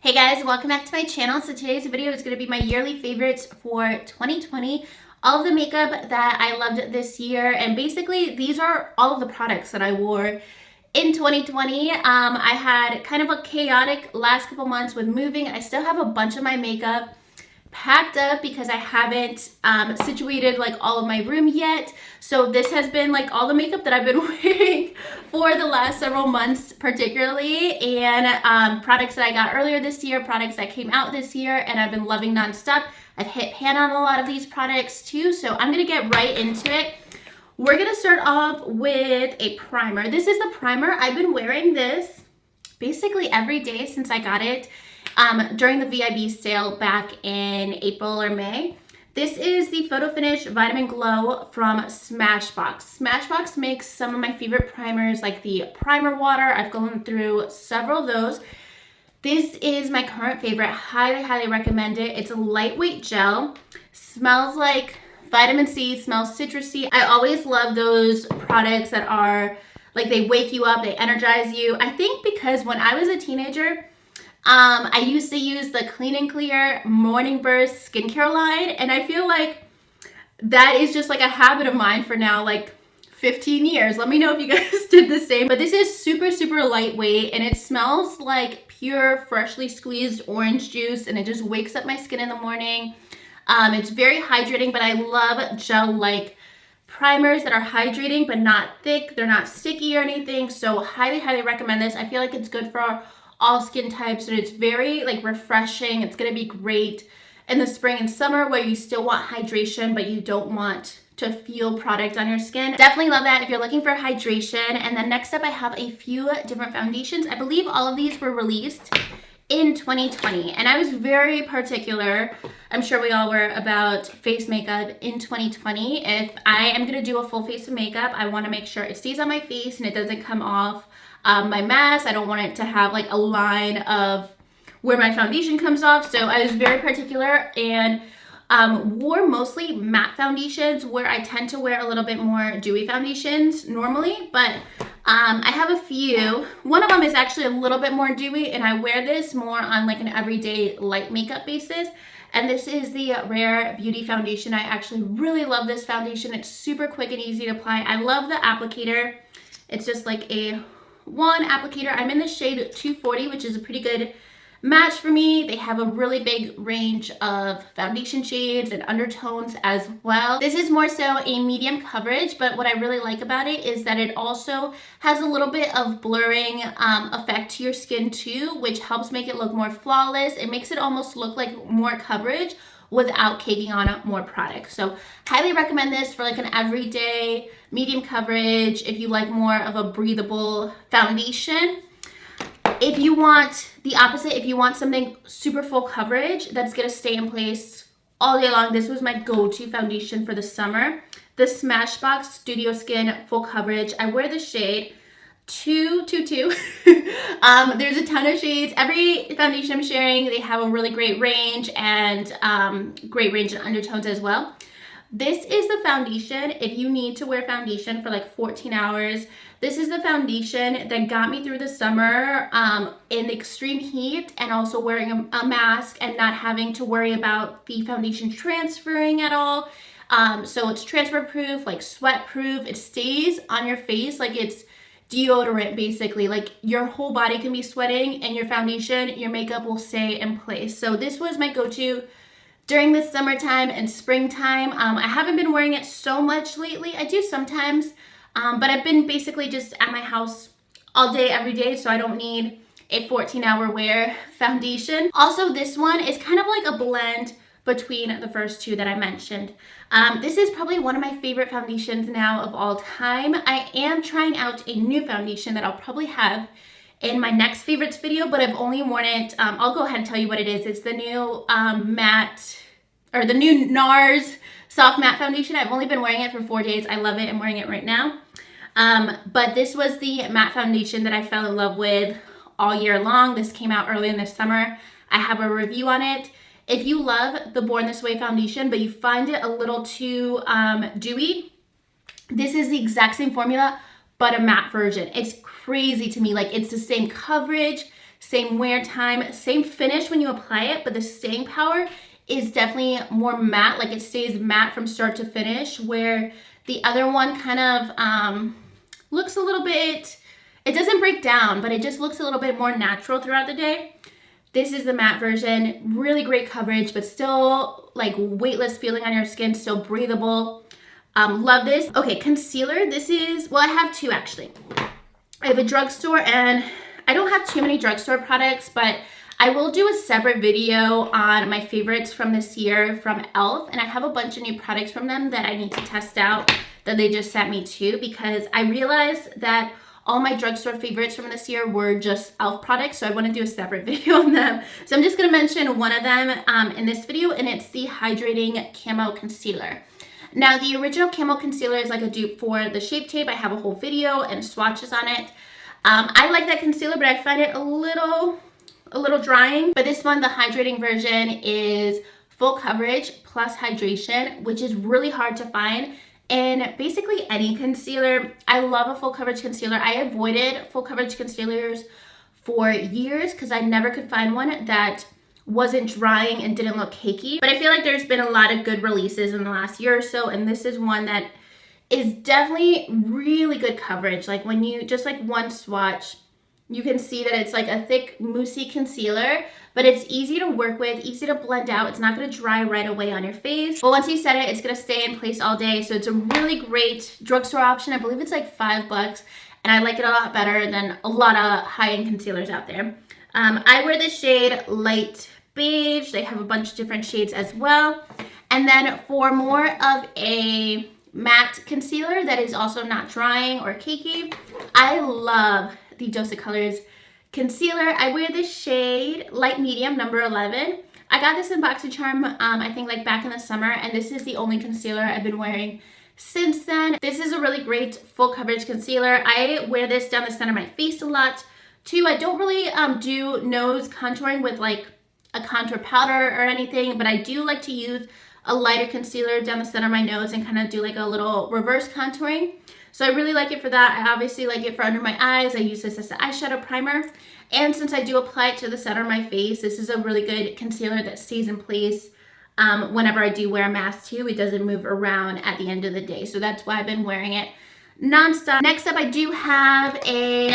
Hey guys, welcome back to my channel. So today's video is going to be my yearly favorites for 2020. All of the makeup that I loved this year, and basically these are all of the products that I wore in 2020. I had kind of a chaotic last couple months with moving. I still have a bunch of my makeup packed up because I haven't situated like all of my room yet. So this has been like all the makeup that I've been wearing for the last several months particularly, and products that I got earlier this year, products that came out this year, and I've been loving nonstop. I've hit pan on a lot of these products too, so I'm gonna get right into it. We're gonna start off with a primer. This is the primer. I've been wearing this basically every day since I got it during the VIB sale back in April or May. This is the Photo Finish Vitamin Glow from Smashbox. Smashbox makes some of my favorite primers, like the primer water. I've gone through several of those. This is my current favorite. Highly recommend it. It's a lightweight gel. Smells like vitamin C, smells citrusy. I always love those products that are like they wake you up, they energize you. I think because when I was a teenager, I used to use the Clean and Clear Morning Burst skincare line, and I feel like that is just like a habit of mine for now, like 15 years. Let me know if you guys did the same. But this is super lightweight, and it smells like pure, freshly squeezed orange juice, and it just wakes up my skin in the morning. It's very hydrating, but I love gel-like primers that are hydrating but not thick. They're not sticky or anything, so highly recommend this. I feel like it's good for all skin types, and it's very like refreshing. It's gonna be great in the spring and summer where you still want hydration but you don't want to feel product on your skin. Definitely love that if you're looking for hydration. And then next up I have a few different foundations. I believe all of these were released in 2020, and I was very particular, I'm sure we all were, about face makeup in 2020. If I am gonna do a full face of makeup, I wanna make sure it stays on my face and it doesn't come off my mask. I don't want it to have like a line of where my foundation comes off. So I was very particular and wore mostly matte foundations, where I tend to wear a little bit more dewy foundations normally, but I have a few. One of them is actually a little bit more dewy, and I wear this more on like an everyday light makeup basis. And this is the Rare Beauty foundation. I actually really love this foundation. It's super quick and easy to apply. I love the applicator. It's just like a one applicator. I'm in the shade 240, which is a pretty good match for me. They have a really big range of foundation shades and undertones as well. This is more so a medium coverage, but what I really like about it is that it also has a little bit of blurring effect to your skin too, which helps make it look more flawless. It makes it almost look like more coverage without caking on more product. So highly recommend this for like an everyday medium coverage if you like more of a breathable foundation. If you want the opposite, if you want something super full coverage that's gonna stay in place all day long, this was my go-to foundation for the summer. The Smashbox Studio Skin Full Coverage. I wear the shade 222. There's a ton of shades. Every foundation I'm sharing, they have a really great range, and great range in undertones as well. This is the foundation if you need to wear foundation for like 14 hours. This is the foundation that got me through the summer in extreme heat, and also wearing a mask and not having to worry about the foundation transferring at all. So it's transfer proof, like sweat proof. It stays on your face like it's deodorant basically. Like your whole body can be sweating, and your foundation, your makeup will stay in place. So this was my go-to during the summertime and springtime. I haven't been wearing it so much lately. I do sometimes, but I've been basically just at my house all day, every day, so I don't need a 14-hour wear foundation. Also, this one is kind of like a blend between the first two that I mentioned. This is probably one of my favorite foundations now of all time. I am trying out a new foundation that I'll probably have in my next favorites video, but I've only worn it, I'll go ahead and tell you what it is. It's the new the new NARS Soft Matte Foundation. I've only been wearing it for 4 days. I love it. I'm wearing it right now. But this was the matte foundation that I fell in love with all year long. This came out early in the summer. I have a review on it. If you love the Born This Way foundation, but you find it a little too dewy, this is the exact same formula, but a matte version. It's crazy to me. Like, it's the same coverage, same wear time, same finish when you apply it, but the staying power is definitely more matte. Like it stays matte from start to finish, where the other one kind of looks a little bit, it doesn't break down, but it just looks a little bit more natural throughout the day. This is the matte version, really great coverage, but still like weightless feeling on your skin, still breathable. Love this. Okay, concealer. This is, well, I have two actually. I have a drugstore, and I don't have too many drugstore products, but I will do a separate video on my favorites from this year from e.l.f. And I have a bunch of new products from them that I need to test out that they just sent me too, because I realized that all my drugstore favorites from this year were just e.l.f. products, so I want to do a separate video on them. So I'm just going to mention one of them in this video, and it's the Hydrating Camo Concealer. Now, the original Camo Concealer is like a dupe for the Shape Tape. I have a whole video and swatches on it. I like that concealer, but I find it a little drying. But this one, the hydrating version, is full coverage plus hydration, which is really hard to find in basically any concealer. I love a full coverage concealer. I avoided full coverage concealers for years because I never could find one that wasn't drying and didn't look cakey. But I feel like there's been a lot of good releases in the last year or so, and this is one that is definitely really good coverage. Like when you just like one swatch, you can see that it's like a thick moussey concealer, but it's easy to work with, easy to blend out. It's not going to dry right away on your face, but once you set it, it's going to stay in place all day. So it's a really great drugstore option. I believe it's like $5, and I like it a lot better than a lot of high-end concealers out there. I wear the shade Light Beige. They have a bunch of different shades as well. And then for more of a matte concealer that is also not drying or cakey, I love the Dose of Colors concealer. I wear this shade Light Medium, number 11. I got this in BoxyCharm, I think like back in the summer, and this is the only concealer I've been wearing since then. This is a really great full coverage concealer. I wear this down the center of my face a lot too. I don't really do nose contouring with like a contour powder or anything, but I do like to use a lighter concealer down the center of my nose and kind of do like a little reverse contouring. So I really like it for that. I obviously like it for under my eyes. I use this as an eyeshadow primer. And since I do apply it to the center of my face, this is a really good concealer that stays in place whenever I do wear a mask too. It doesn't move around at the end of the day. So that's why I've been wearing it nonstop. Next up, I do have a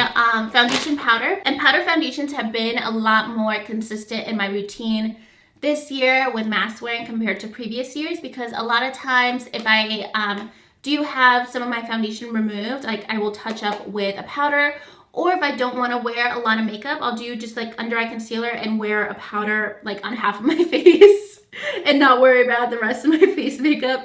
foundation powder. And powder foundations have been a lot more consistent in my routine this year with mask wearing compared to previous years, because a lot of times if I do have some of my foundation removed, like I will touch up with a powder, or if I don't want to wear a lot of makeup, I'll do just like under eye concealer and wear a powder like on half of my face and not worry about the rest of my face makeup.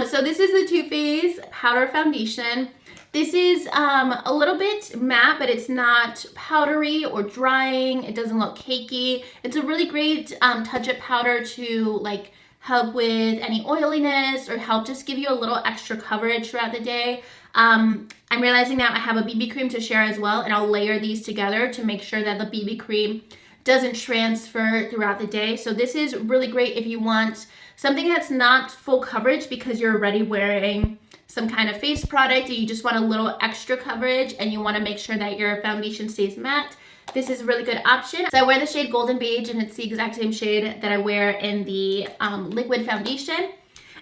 So this is the Too Faced Powder Foundation. This is a little bit matte, but it's not powdery or drying. It doesn't look cakey. It's a really great touch-up powder to like help with any oiliness or help just give you a little extra coverage throughout the day. I'm realizing now I have a BB cream to share as well, and I'll layer these together to make sure that the BB cream doesn't transfer throughout the day. So this is really great if you want something that's not full coverage because you're already wearing some kind of face product, and you just want a little extra coverage and you want to make sure that your foundation stays matte. This is a really good option. So I wear the shade Golden Beige, and it's the exact same shade that I wear in the liquid foundation.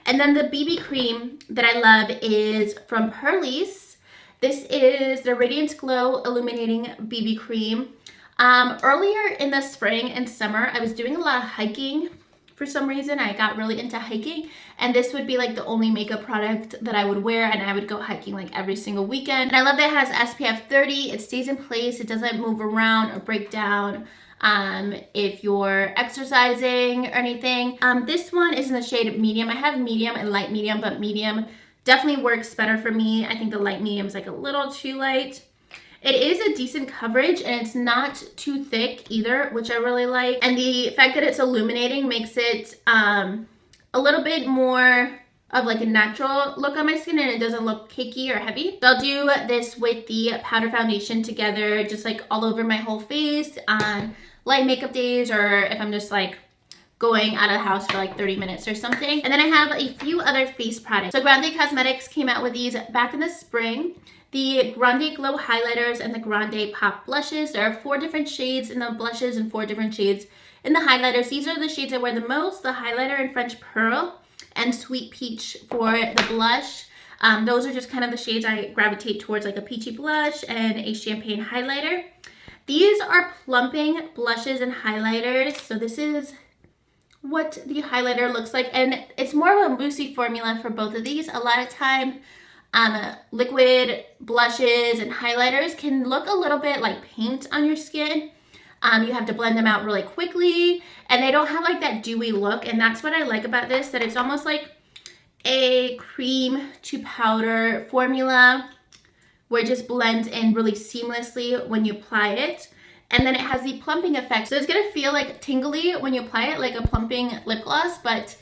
And then the BB cream that I love is from Purlisse. This is the Radiance Glow Illuminating BB cream. Earlier in the spring and summer, I was doing a lot of hiking. For some reason, I got really into hiking, and this would be like the only makeup product that I would wear, and I would go hiking like every single weekend. And I love that it has SPF 30. It stays in place. It doesn't move around or break down if you're exercising or anything. This one is in the shade medium. I have medium and light medium, but medium definitely works better for me. I think the light medium is like a little too light. It is a decent coverage, and it's not too thick either, which I really like. And the fact that it's illuminating makes it a little bit more of like a natural look on my skin, and it doesn't look cakey or heavy. So I'll do this with the powder foundation together, just like all over my whole face on light makeup days, or if I'm just like going out of the house for like 30 minutes or something. And then I have a few other face products. So Grande Cosmetics came out with these back in the spring. the Grande Glow highlighters and the Grande Pop blushes. There are 4 different shades in the blushes and 4 different shades in the highlighters. These are the shades I wear the most, the highlighter in French Pearl and Sweet Peach for the blush. Those are just kind of the shades I gravitate towards, like a peachy blush and a champagne highlighter. These are plumping blushes and highlighters. So this is what the highlighter looks like, and it's more of a moussey formula for both of these. A lot of time liquid blushes and highlighters can look a little bit like paint on your skin. You have to blend them out really quickly, and they don't have like that dewy look, and that's what I like about this, that it's almost like a cream to powder formula where it just blends in really seamlessly when you apply it. And then it has the plumping effect. So it's gonna feel like tingly when you apply it, like a plumping lip gloss, but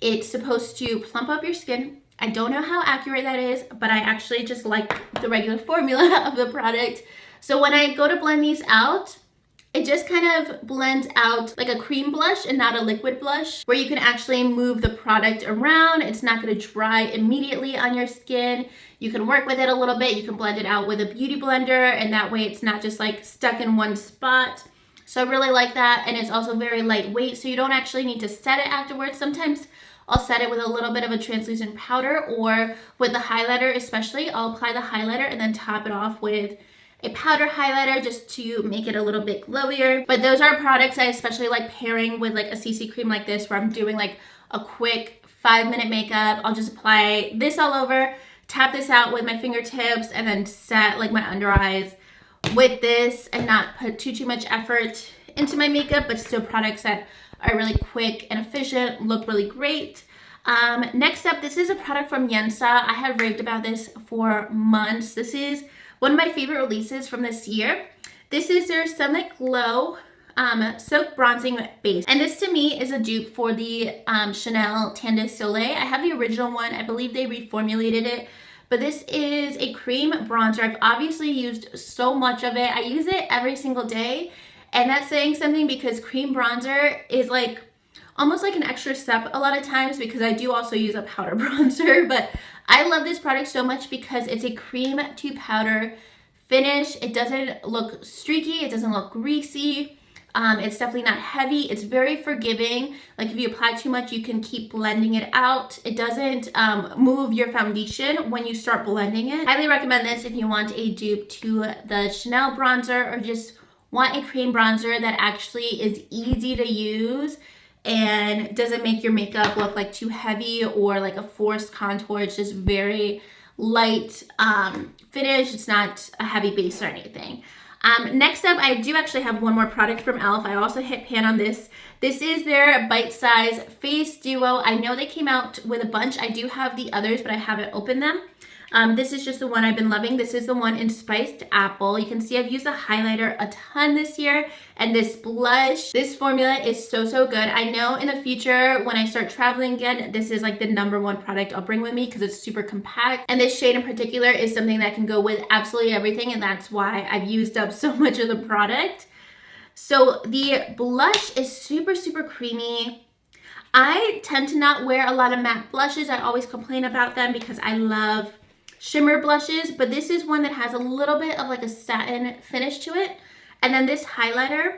it's supposed to plump up your skin. I don't know how accurate that is, but I actually just like the regular formula of the product. So when I go to blend these out, it just kind of blends out like a cream blush and not a liquid blush, where you can actually move the product around. It's not going to dry immediately on your skin. You can work with it a little bit. You can blend it out with a beauty blender, and that way it's not just like stuck in one spot. So I really like that, and it's also very lightweight, so you don't actually need to set it afterwards. Sometimes I'll set it with a little bit of a translucent powder, or with the highlighter especially, I'll apply the highlighter and then top it off with a powder highlighter just to make it a little bit glowier. But those are products I especially like pairing with like a CC cream like this, where I'm doing like a quick 5-minute makeup. I'll just apply this all over, tap this out with my fingertips, and then set like my under eyes with this, and not put too much effort into my makeup, but still products that are really quick and efficient, look really great. Next up, this is a product from Yensa. I have raved about this for months. This is one of my favorite releases from this year. This is their Summit Glow Silk Bronzing Base. And this to me is a dupe for the Chanel Teint de Soleil. I have the original one. I believe they reformulated it. But this is a cream bronzer. I've obviously used so much of it. I use it every single day. And that's saying something, because cream bronzer is like almost like an extra step a lot of times, because I do also use a powder bronzer. But I love this product so much because it's a cream to powder finish. It doesn't look streaky. It doesn't look greasy. It's definitely not heavy. It's very forgiving. Like if you apply too much, you can keep blending it out. It doesn't move your foundation when you start blending it. Highly recommend this if you want a dupe to the Chanel bronzer, or just want a cream bronzer that actually is easy to use and doesn't make your makeup look like too heavy or like a forced contour. It's just very light finish. It's not a heavy base or anything. Next up, I do actually have one more product from e.l.f. I also hit pan on this. This is their Bite Size Face Duo. I know they came out with a bunch. I do have the others, but I haven't opened them. This is just the one I've been loving. This is the one in Spiced Apple. You can see I've used a highlighter a ton this year, and this blush. This formula is so good. I know in the future when I start traveling again, this is like the #1 product I'll bring with me, because it's super compact. And this shade in particular is something that can go with absolutely everything, and that's why I've used up so much of the product. So the blush is super creamy. I tend to not wear a lot of matte blushes. I always complain about them because I love shimmer blushes, but this is one that has a little bit of like a satin finish to it. And then this highlighter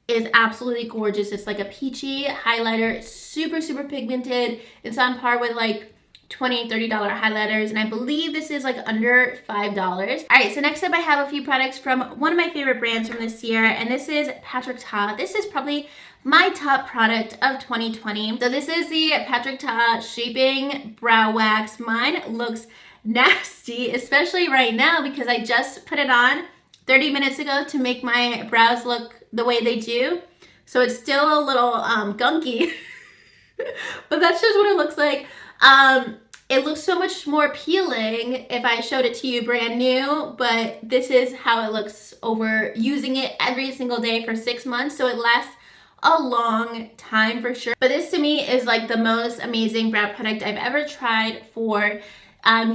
is absolutely gorgeous. It's like a peachy highlighter. It's super pigmented. It's on par with like $20, $30 highlighters, and I believe this is like under $5. All right, so next up I have a few products from one of my favorite brands from this year, and this is Patrick Ta. This is probably my top product of 2020. So this is the Patrick Ta Shaping Brow Wax. Mine looks nasty, especially right now, because I just put it on 30 minutes ago to make my brows look the way they do. So it's still a little gunky, but that's just what it looks like. It looks so much more appealing if I showed it to you brand new, but this is how it looks over using it every single day for 6 months. So it lasts a long time for sure. But this to me is like the most amazing brow product I've ever tried for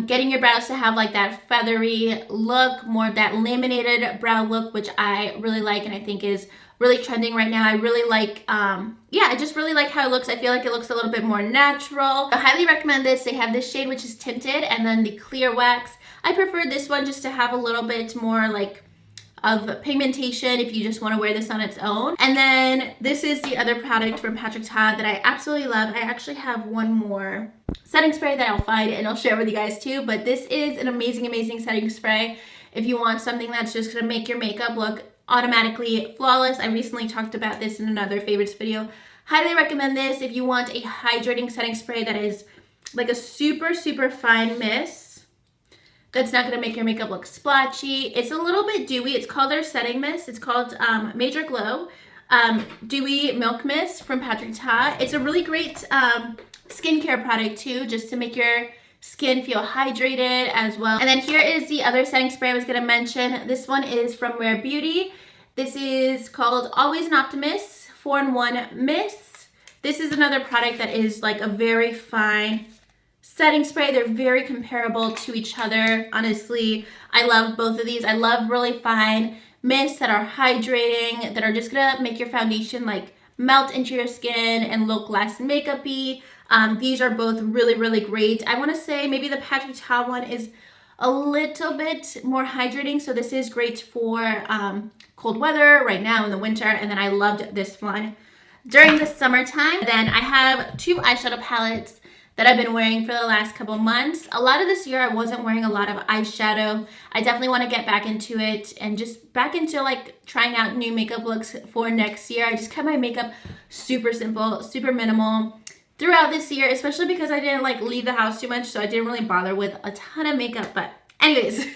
getting your brows to have like that feathery look, more of that laminated brow look, which I really like and I think is really trending right now. I really like, yeah, I just really like how it looks. I feel like it looks a little bit more natural. I highly recommend this. They have this shade which is tinted, and then the clear wax. I prefer this one just to have a little bit more like of pigmentation if you just want to wear this on its own. And then this is the other product from Patrick Ta that I absolutely love. I actually have one more setting spray that I'll find and I'll share with you guys too, but this is an amazing, amazing setting spray if you want something that's just gonna make your makeup look automatically flawless. I recently talked about this in another favorites video. Highly recommend this if you want a hydrating setting spray that is like a super, super fine mist that's not going to make your makeup look splotchy. It's a little bit dewy. It's called their setting mist. It's called Major Glow Dewy Milk Mist from Patrick Ta. It's a really great skincare product too, just to make your skin feel hydrated as well. And then here is the other setting spray I was going to mention. This one is from Rare Beauty. This is called Always an Optimist 4-in-1 Mist. This is another product that is like a very fine setting spray. They're very comparable to each other. Honestly, I love both of these. I love really fine mists that are hydrating, that are just gonna make your foundation like melt into your skin and look less makeup-y. These are both really, really great. I want to say maybe the Patrick Ta one is a little bit more hydrating, so this is great for cold weather right now in the winter. And then I loved this one during the summertime. Then I have two eyeshadow palettes that I've been wearing for the last couple months. A lot of this year I wasn't wearing a lot of eyeshadow. I definitely want to get back into it and just back into like trying out new makeup looks for next year. I just kept my makeup super simple, super minimal throughout this year, especially because I didn't like leave the house too much, so I didn't really bother with a ton of makeup. But anyways,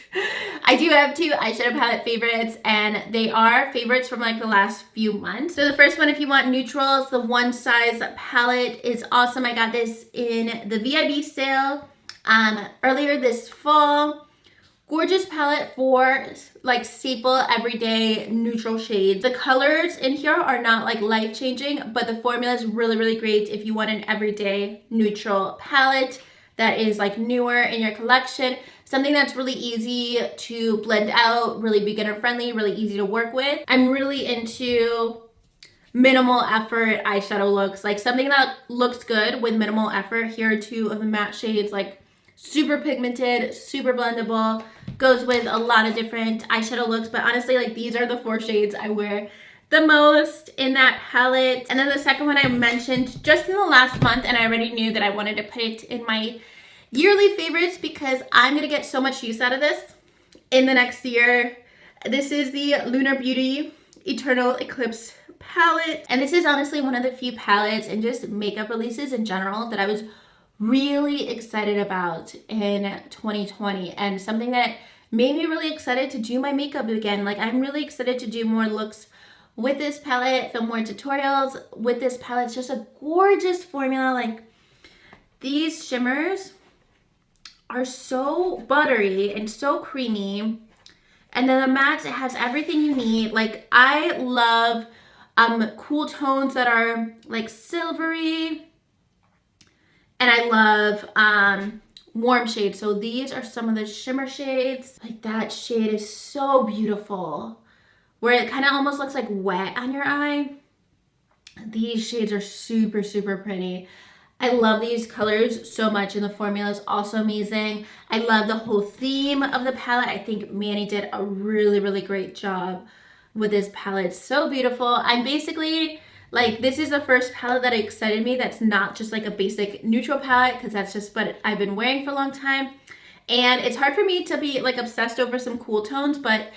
I do have two eyeshadow palette favorites, and they are favorites from like the last few months. So the first one, if you want neutrals, the One Size palette is awesome. I got this in the VIB sale earlier this fall. Gorgeous palette for like staple everyday neutral shades. The colors in here are not like life-changing, but the formula is really, really great if you want an everyday neutral palette that is like newer in your collection. Something that's really easy to blend out, really beginner friendly, really easy to work with. I'm really into minimal effort eyeshadow looks, like something that looks good with minimal effort. Here are two of the matte shades, like super pigmented, super blendable, goes with a lot of different eyeshadow looks, but honestly, like these are the four shades I wear the most in that palette. And then the second one I mentioned just in the last month, and I already knew that I wanted to put it in my yearly favorites because I'm gonna get so much use out of this in the next year. This is the Lunar Beauty Eternal Eclipse palette, and this is honestly one of the few palettes and just makeup releases in general that I was really excited about in 2020, and something that made me really excited to do my makeup again. Like I'm really excited to do more looks with this palette, film more tutorials with this palette. It's just a gorgeous formula. Like these shimmers are so buttery and so creamy, and then the matte, it has everything you need. Like I love cool tones that are like silvery, and I love warm shades. So these are some of the shimmer shades. Like that shade is so beautiful, where it kind of almost looks like wet on your eye. These shades are super, super pretty. I love these colors so much, and the formula is also amazing. I love the whole theme of the palette. I think Manny did a really, really great job with this palette. It's so beautiful. I'm basically like, this is the first palette that excited me that's not just like a basic neutral palette, because that's just what I've been wearing for a long time. And it's hard for me to be like obsessed over some cool tones, but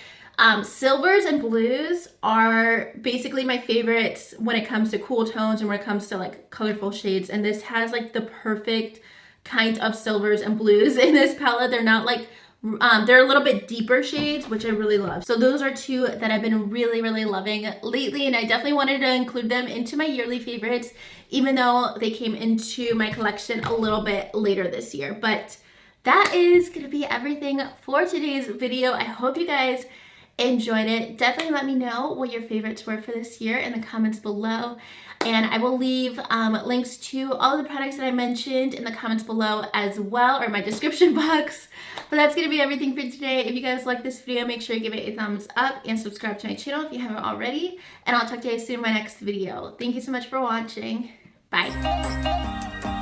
silvers and blues are basically my favorites when it comes to cool tones and when it comes to like colorful shades. And this has like the perfect kind of silvers and blues in this palette. They're not like, they're a little bit deeper shades, which I really love. So those are two that I've been really, really loving lately, and I definitely wanted to include them into my yearly favorites, even though they came into my collection a little bit later this year. But that is gonna be everything for today's video. I hope you guys enjoyed it. Definitely let me know what your favorites were for this year in the comments below, and I will leave links to all of the products that I mentioned in the comments below as well, or my description box. But that's gonna be everything for today. If you guys like this video, make sure you give it a thumbs up and subscribe to my channel if you haven't already, and I'll talk to you guys soon in my next video. Thank you so much for watching. Bye.